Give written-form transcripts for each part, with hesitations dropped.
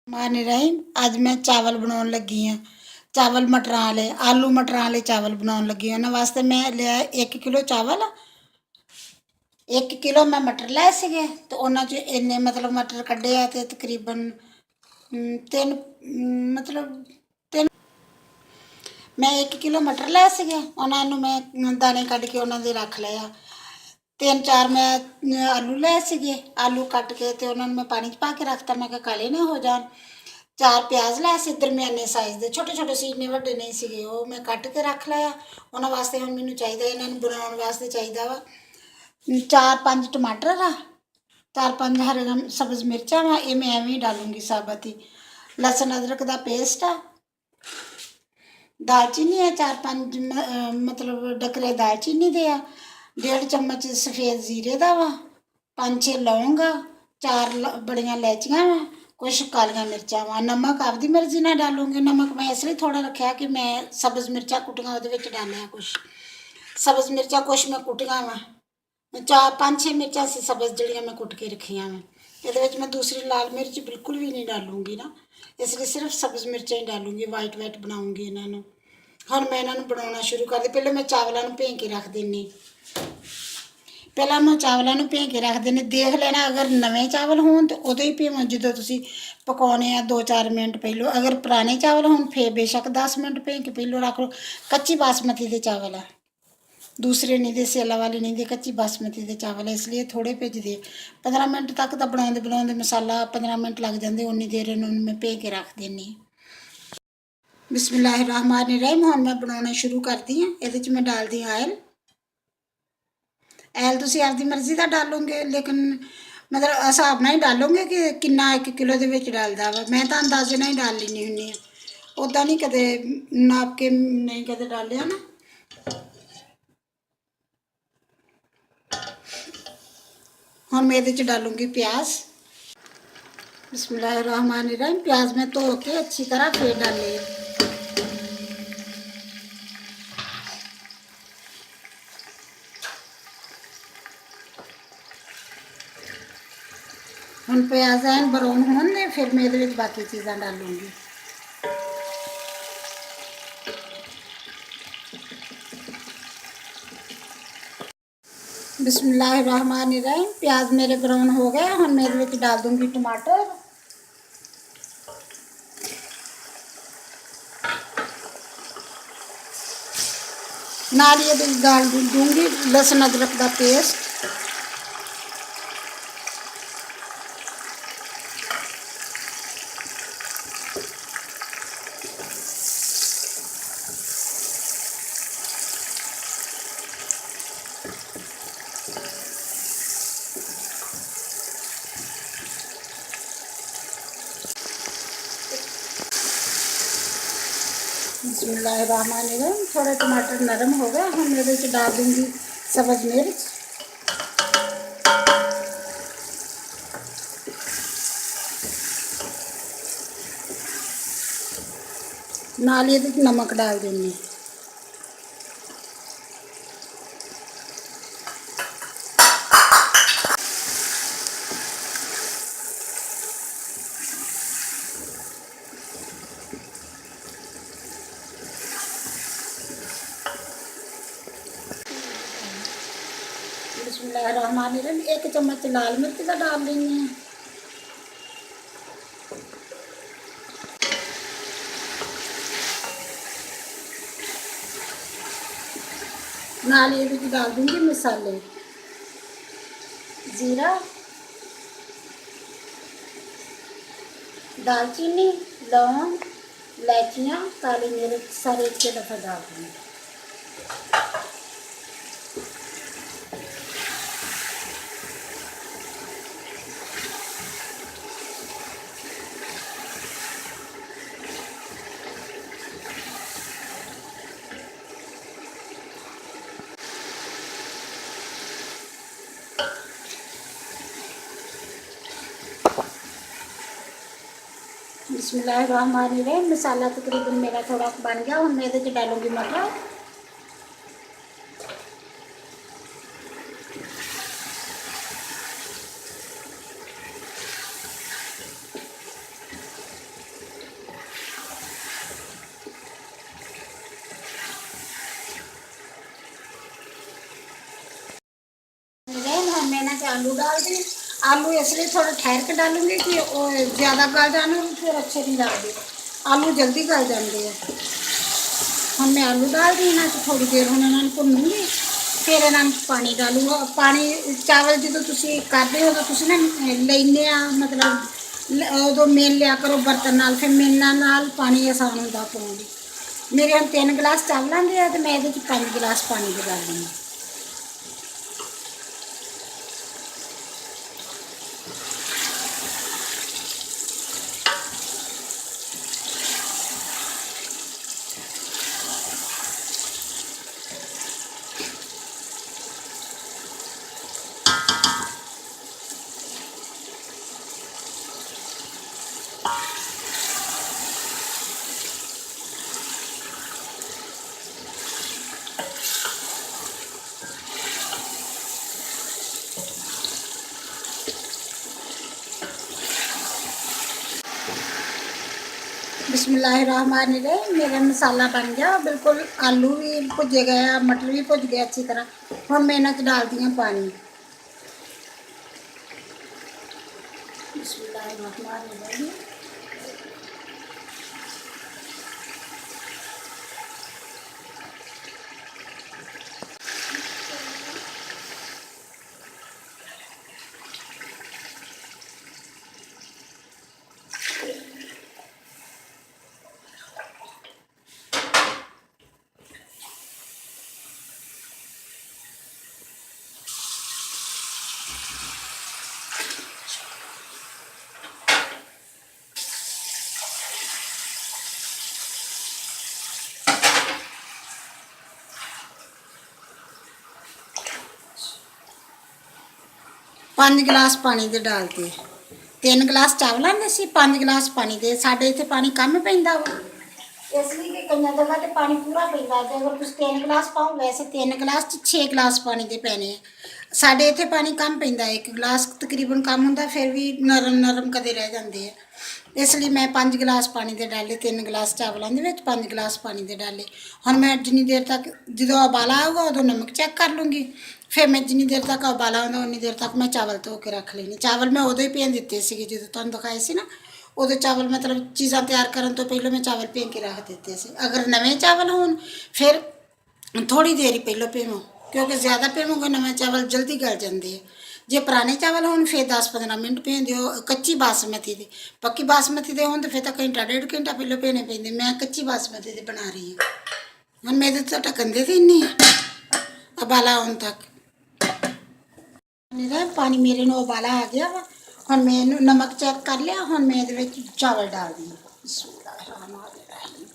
मानी रहीम अज मैं चावल बनाने लगी हाँ। चावल मटरां वाले आलू मटरां वाले चावल बनाने लगी हाँ। उन्होंने वास्ते मैं लिया 1 किलो चावल। 1 किलो मैं मटर लै सके तो उन्होंने इन्ने मतलब मटर कड्ढे आ ते तकरीबन तीन मतलब तीन मैं 1 किलो मटर लै सके उन्होंने मैं दाने कढ़ के उन्होंने रख लिया। 3-4 मैं आलू लै सके आलू कट के तो उन्होंने मैं पानी च पा के रखता मैं क्या काले ना हो जान। 4 प्याज लै सी दरमियाने साइज़ के छोटे छोटे सी इन्ने वड्डे नहीं सीगे वो मैं कट के रख लिया। उन्होंने वास्ते हुण मैनूं चाहिए इन्हां बनाउण वास्ते चाहिए वा 4-5 टमाटर आ 4-5 हरे सब्ज़ मिर्चां वा ये मैं एवें ही डालूंगी साबत ही। लसन अदरक का पेस्ट आ दालचीनी है 4-5 मतलब डकरे दालचीनी दे आ 1.5 चम्मच सफ़ेद जीरे का वा 5-6 लौंग आ 4 बड़ियां इलायचियां वा कुछ कालियां मिर्चां वा। नमक आपकी मर्जी ना डालूंगी नमक मैं इसलिए थोड़ा रखा कि मैं सब्ज़ मिर्चां कुटियां वो डालिया कुछ सब्ज़ मिर्चां कुछ मैं कुटियां वा 4-5-6 मिर्चां सी सब्ज़ जड़ियां मैं कुट के रखियां वा। ये मैं दूसरी लाल मिर्च बिल्कुल भी नहीं डालूंगी ना इसलिए सिर्फ सब्ज़ मिर्चां ही डालूंगी वाइट वाइट बनाऊंगी इन्हों। हम मैं इन्हों बनाना शुरू कर दी पहले मैं चावलों को भें के रख देनी। पहला मैं चावलों को भें के रख देनी देख लेना अगर नवे चावल होन तो उदों ही भेवो जो तुम पकाने 2-4 मिनट पहलों अगर पुराने चावल होन फिर बेशक 10 मिनट भें के पहलों रख लो। कच्ची बासमती के चावल है दूसरे नहीं दे सेला वाले नहीं दे कच्ची बासमती के चावल है इसलिए थोड़े भेजते 15 मिनट तक तो बनाते बनाते मसाला 15 मिनट लग जाते उन्नी देर इन्होंने मैं भें के रख देनी। बिस्मिल्लाहिर्रहमानिर्रहीम हम मैं बनाना शुरू करती हाँ। ये मैं डाल दी आयल ऐल तुम आपकी मर्जी का डालोगे लेकिन मतलब हिसाब ना ही डालोगे कि किन्ना 1 किलो के डालता वा मैं तो अंदाजे ना ही डाल लेनी हुन्नी उदा नहीं कदे नाप के नहीं कदे डालिया ना। हम मैं ये डालूंगी प्याज। बिस्मिल्लाहिर्रहमानिर्रहीम प्याज मैं धो के अच्छी तरह फिर डाले। हम प्याज एन ब्राउन होने फिर मैं ये बाकी चीज़ा डालूंगी। बिस्मिल्लाहिर्रहमानिर्रहीम प्याज मेरे ब्राउन हो गए हम मैं ये डाल दूंगी टमाटर। नाल ये डाल दूंगी लहसुन अदरक का पेस्ट। बिस्मिल्लाहिर्रहमानिर्रहीम थोड़े टमाटर नरम हो गए हम ये डाल दूंगी सब्ज़ मिर्च। नाल ये नमक डाल दूंगी। बिस्मिल्लाहिर्रहमानिर्रहीम 1 चम्मच लाल मिर्च का डाल लेनी है। नाल ये डाल दूंगी मसाले जीरा दालचीनी लौंग इलायचियाँ काली मिर्च सारे एक दफ़ा डाल दूँगी। बिस्मिल्लाहिर्रहमानिर्रहीम मसाला तकरीबन मेरा थोड़ा बन गया हूँ मैं ये डालूंगी मटर। मैं आलू डाल दी। आलू इसलिए थोड़ा ठहर के डालूंगी कि वो ज़्यादा गल जाने फिर अच्छे नहीं लगते, आलू जल्दी गल जाते हैं। हम मैं आलू डाल दी इन्होंने थोड़ी देर हम इन्होंने भुनूंगी, फिर इन्होंने पानी डालूंगा। पानी चावल जो तुम करते हो तो ना लेने मतलब उदो मेल लिया करो बर्तन नाल, फिर मेलना नाल पानी आसान होता पाउंगी। मेरे हम 3 गिलास चावलों के है तो मैं ये 5 गिलास पानी के डाल दूँगी। बिस्मिल्लाहिर्रहमानिर्रहीम। मेरा मसाला बन गया बिल्कुल, आलू भी भुजे गए, मटर भी भुज गए अच्छी तरह। हम मैं इन्हें डाल दिया पानी। बिस्मिल्लाहिर्रहमानिर्रहीम। पाँच गिलास पानी दे डालते, 3 गिलास चावलों के सी, 5 गिलास पानी दे। साढ़े इतने पानी कम पैंदा वा, इसलिए कि कई जगह तो पानी पूरा पैंदा। तो अगर तुम 3 गिलास पाओ, वैसे 3 गिलास 6 गिलास पानी दे पैने हैं। साढ़े इतने पानी कम पैंदा, 1 गिलास तकरीबन कम होंदा, फिर भी नरम नरम कदे रह जाते हैं। इसलिए मैं 5 गिलास पानी दे डाले, 3 गिलास चावलों के 5 गिलास पानी दे डाले। हम मैं जिनी देर तक जो उबाला आऊगा उदो नमक चेक कर लूँगी, फिर मैं जिनी देर तक उबाला आता उन्नी देर तक मैं चावल धो के रख लेनी। चावल मैं उदो ही भेज दिते थे जो तुहानूं दिखाए सी ना, उदो चावल मतलब चीज़ां तैयार करन तो पहले मैं चावल भेज के रख दिते थे। अगर नवे चावल होन फिर थोड़ी देर ही पहलों भेवो, क्योंकि ज़्यादा भेवोगे नवे चावल जल्दी गल जाते हैं। जे पुराने चावल हो फिर 10-15 मिनट भेज दिओ। कच्ची बासमती दे, पक्की बासमती दे होन तो फिर तो घंटा 1.5 घंटा पहले भेजने पैंदे। मैं कच्ची बासमती दे बना रही हूँ। हम मैं तो ढक्कन दे देनी उबाला आने तक। मेरा पानी मेरे ਨੂੰ उबाला आ गया वा, हम मैं नमक चेक कर लिया। हम मैं ये चावल डाल दी। बिस्मिल्लाहिर्रहमानिर्रहीम।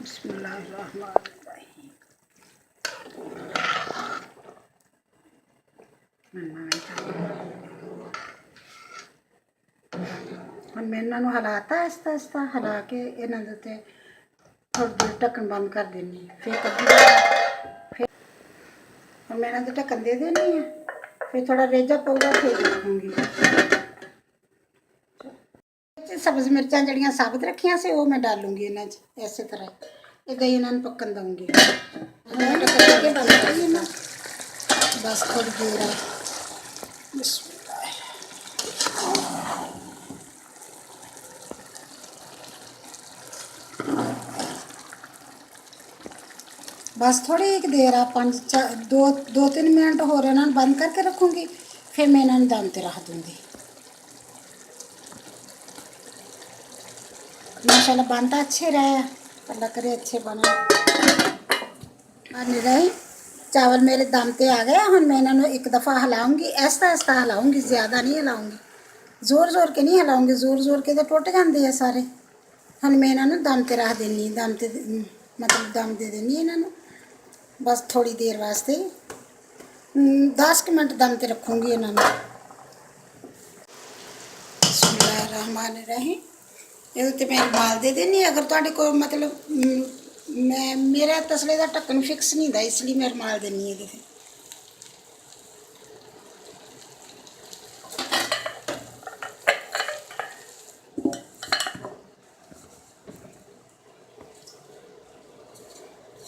बिस्मिल्लाहिर्रहमानिर्रहीम। हम मैं इन्हों हिलाता आहिस्ता आहिस्ता, हिला के इन्हों के उत्ते थोड़ी देर ढक्कन बंद कर देनी। फिर कद्दू फिर हम मैं इन्हों ढक्कन दे देनी है। फिर थोड़ा रेजा पऊगा फिर रखूँगी। सब्ज़ मिर्चां जड़ियाँ साबित रखियाँ से वो मैं डालूँगी इन्हें इस तरह इदा ही इन्होंने पकन दूँगी। बस थोड़ी देर है। बस थोड़ी एक देर आ 2-3 मिनट हो रहे इन्होंने बंद करके रखूँगी। फिर मैं इन्होंने दम ते रख दूँगी। माशाल्लाह बन तो अच्छे रहे, अल्लाह करे अच्छे बने। बन रहे चावल मेरे दम ते आ गए। हुण मैं इन्होंने एक दफ़ा हिलाऊंगी, ऐसा ऐसा हिलाऊंगी, ज़्यादा नहीं हिलाऊंगी, जोर जोर के नहीं हिलाऊंगी, जोर जोर के तो टुट जाते हैं सारे। हुण मैं इन्होंने दम ते रख देनी, दम ते मतलब दम दे देनी इन्होंने, बस थोड़ी देर वास्ते 10 मिनट दम ते रखूँगी इन्होंने। बिस्मिल्लाहिर्रहमानिर्रहीम। ये तो मैं रुमाल दे देनी, अगर तुहाडे कोल मतलब मैं मेरा तसले का ढक्कन फिक्स नहीं था, इसलिए मैं रुमाल देनी है।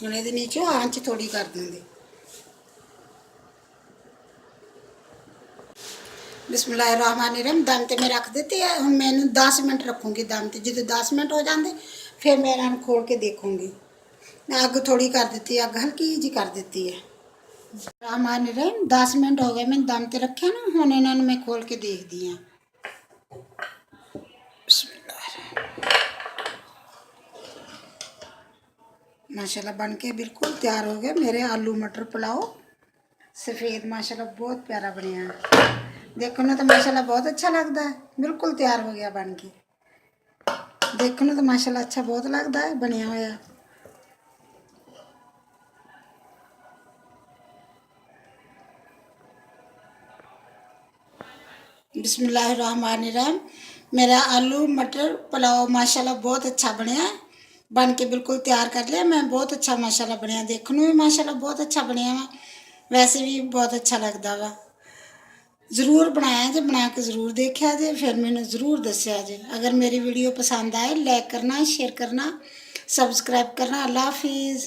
ਹੁਣ ਇਹਦੇ ਨੀਚੇ ਆਂਚ ਥੋੜੀ ਕਰ ਦਿੰਦੇ। बिस्मिल्लाहिर्रहमानिर्रहीम। दम ते मैं रख देती है। हुण मैं 10 मिनट रखूँगी दम ते, जो 10 मिनट हो जाते फिर मैं इन्होंने खोल के देखूँगी। मैं अग थोड़ी कर दी, अग हल्की जी कर दी है। रहमानिर्रहीम 10 मिनट हो गए मैंने दम ते रखे ना, हुण इन्होंने मैं खोल के देखती हाँ। माशाल्लाह बन के बिल्कुल तैयार हो गए मेरे आलू मटर पुलाओ सफ़ेद। माशाल्लाह बहुत प्यारा बनया, देखो ना तो माशाल्लाह बहुत अच्छा लगता है। बिल्कुल तैयार हो गया बन के, देखो ना तो माशाल्लाह अच्छा बहुत लगता है बनया होया। बिस्मिल्लाहिर्रहमानिर्रहीम। मेरा आलू मटर पुलाव माशाल्लाह बहुत अच्छा बनया, बन के बिल्कुल तैयार कर लिया मैं। बहुत अच्छा माशाल्लाह बनया, देखने में माशाल्लाह बहुत अच्छा बनया वा, वैसे भी बहुत अच्छा लगता वा। जरूर बनाया जे, बना के जरूर देखा जे, फिर मैंने जरूर दसिया जे। अगर मेरी वीडियो पसंद आए लाइक करना, शेयर करना, सब्सक्राइब करना। अल्लाह हाफिज़।